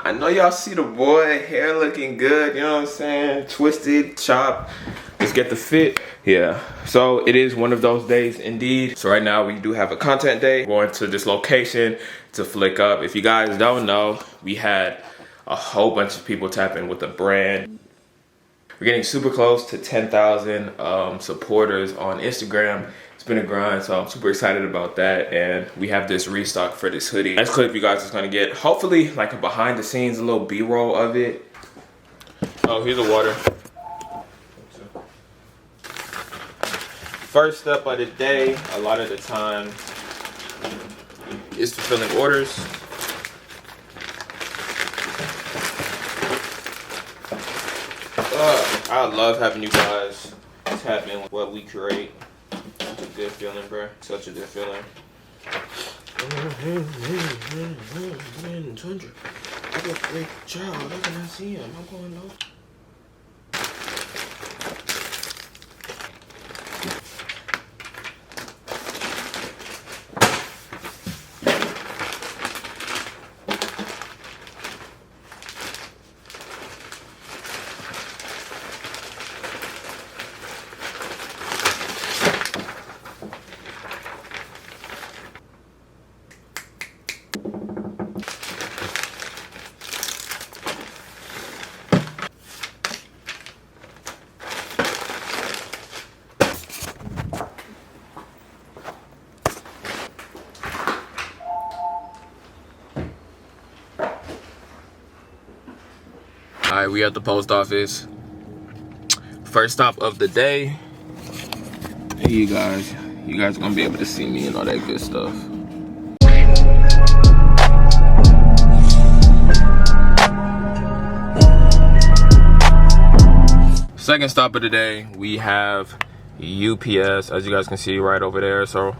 I know y'all see the boy hair looking good, you know what I'm saying? Twisted, chopped. Let's get the fit. Yeah, so it is one of those days indeed. So right now we do have a content day. We're going to this location to flick up. If you guys don't know, we had a whole bunch of people tap in with the brand. We're getting super close to 10,000 supporters on Instagram. It's been a grind, so I'm super excited about that. And we have this restock for this hoodie. Next clip you guys is gonna get, hopefully, like a behind the scenes, a little B-roll of it. Oh, here's the water. First step of the day, a lot of the time, is fulfilling orders. I love having you guys tap in with what we create. Such a good feeling, bro. Such a good feeling. Tundra, I got a great child. How can I see him? I'm going low. All right, we at the post office. First stop of the day. Hey, you guys are gonna be able to see me and all that good stuff. Second stop of the day, we have UPS, as you guys can see right over there. So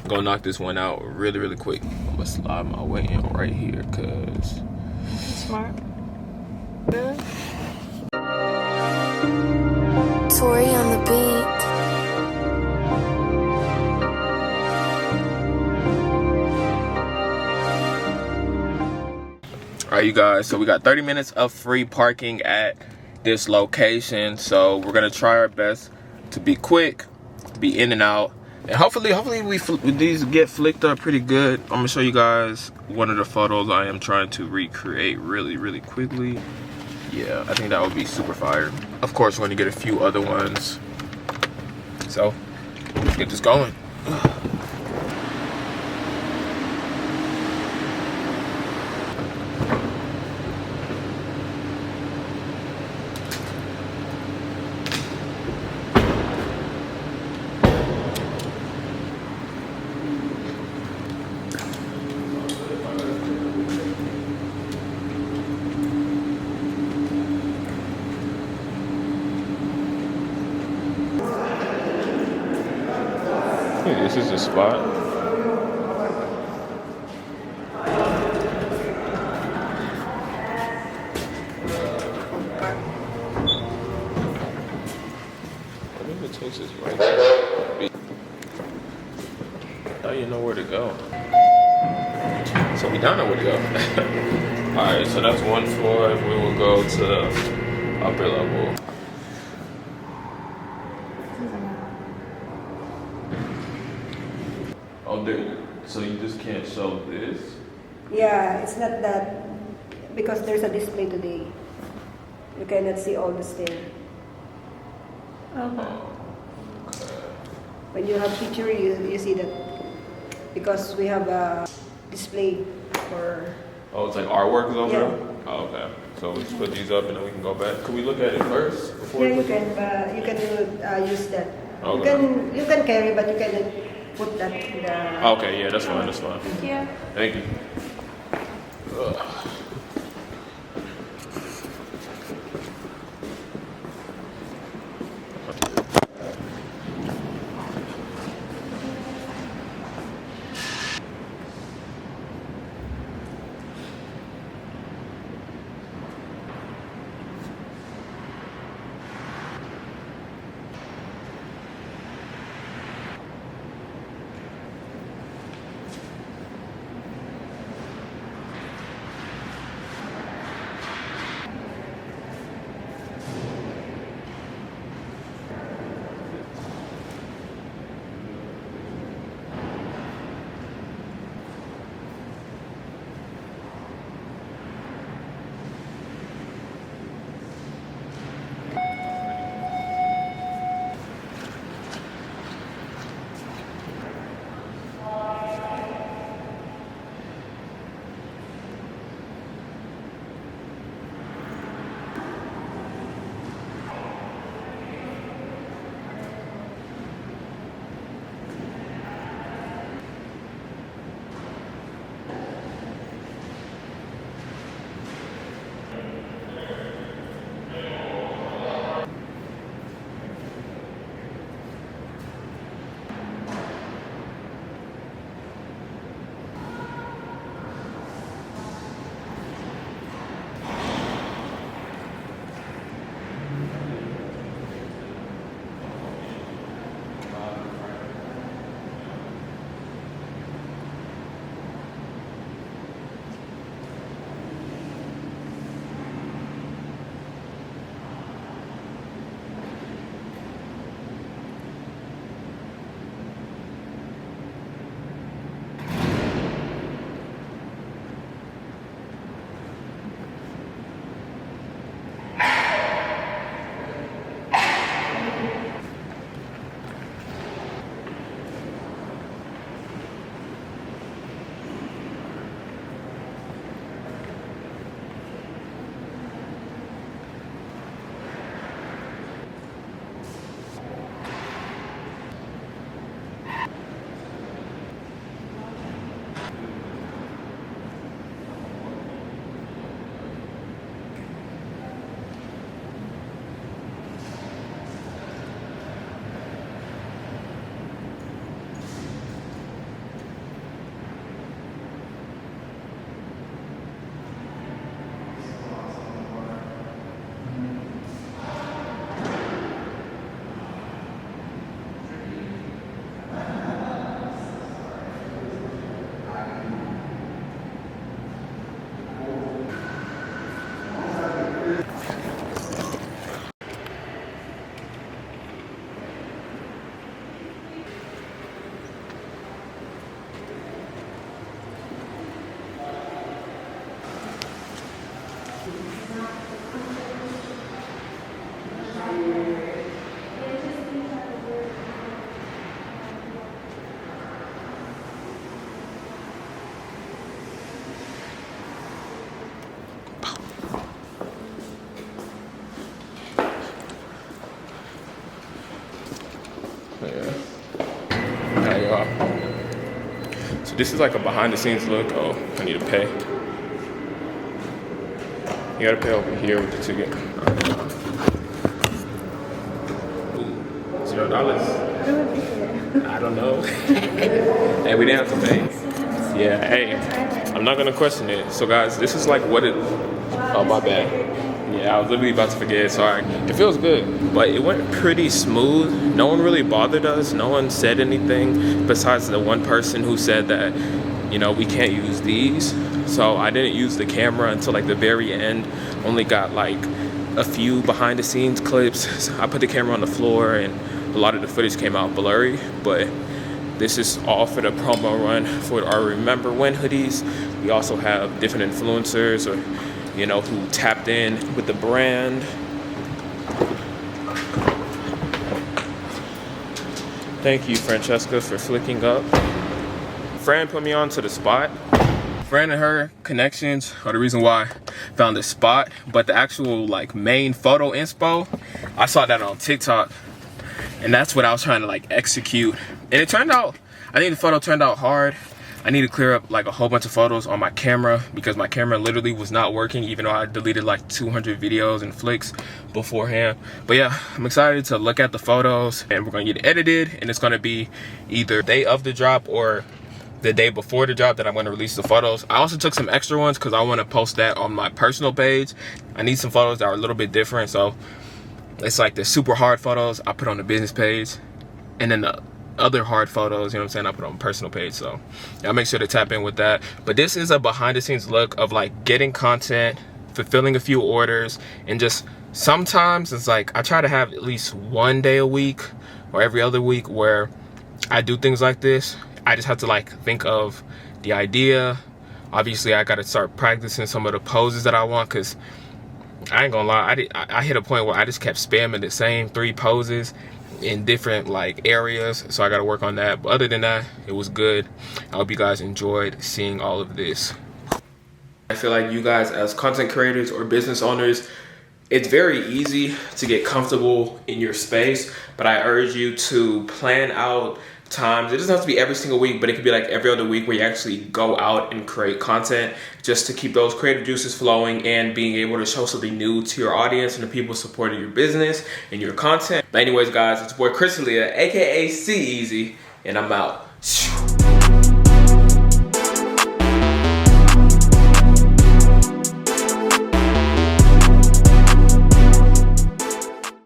I'm gonna knock this one out really quick. I'm gonna slide my way in right here, cause smart. Good. Tori on the beat. all right, you guys, so we got 30 minutes of free parking at this location. So we're gonna try our best to be quick, be in and out, and hopefully these get flicked up pretty good. I'm gonna show you guys one of the photos I am trying to recreate really quickly. Yeah, I think that would be super fire. Of course, we're gonna get a few other ones. So let's get this going. This is the spot. What if it takes us right there? Now you know where to go. So we don't know where to go. Alright, so that's one floor. We will go to the upper level. Oh, so you just can't show this? Yeah, it's not that because there's a display today. You cannot see all the stair. Okay. When you have picture, you see that because we have a display for. Oh, it's like artwork is over Yeah. there? Oh, okay. So let's put these up and then we can go back. Can we look at it first? Before Yeah, you can use that. Okay. You can carry, but you can put that in the. Okay, yeah, that's fine, that's fine. Yeah. Thank you. Ugh. So this is like a behind the scenes look. Oh, I need to pay. You gotta pay over here with the ticket. Ooh, $0. I don't know. Hey, we didn't have to pay. Yeah, hey, I'm not gonna question it. So guys, this is like what it, oh my bad. Yeah, I was literally about to forget, sorry. It feels good, but it went pretty smooth. No one really bothered us. No one said anything besides the one person who said that, you know, we can't use these. So I didn't use the camera until like the very end. Only got like a few behind the scenes clips. So I put the camera on the floor and a lot of the footage came out blurry, but this is all for the promo run for our Remember When hoodies. We also have different influencers or, you know, who tapped in with the brand. Thank you, Francesca, for flicking up. Fran put me on to the spot. Fran and her connections are the reason why I found this spot, but the actual like main photo inspo, I saw that on TikTok, and that's what I was trying to like execute. And it turned out, I think the photo turned out hard. I need to clear up like a whole bunch of photos on my camera because my camera literally was not working, even though I deleted like 200 videos and flicks beforehand. But yeah, I'm excited to look at the photos and we're gonna get it edited, and it's gonna be either day of the drop or the day before the drop that I'm gonna release the photos. I also took some extra ones because I wanna post that on my personal page. I need some photos that are a little bit different. So it's like the super hard photos I put on the business page, and then the other hard photos, you know what I'm saying, I put on my personal page. So I'll make sure to tap in with that. But this is a behind the scenes look of like getting content, fulfilling a few orders, and just sometimes it's like I try to have at least one day a week or every other week where I do things like this. I just have to like think of the idea. Obviously I got to start practicing some of the poses that I want, because I ain't gonna lie, I hit a point where I just kept spamming the same 3 poses in different like areas, so I got to work on that. But other than that, it was good. I hope you guys enjoyed seeing all of this. I feel like you guys as content creators or business owners, it's very easy to get comfortable in your space, but I urge you to plan out times. It doesn't have to be every single week, but it could be like every other week where you actually go out and create content, just to keep those creative juices flowing and being able to show something new to your audience and the people supporting your business and your content. But anyways guys, it's your boy Alia, aka CEasy, and I'm out.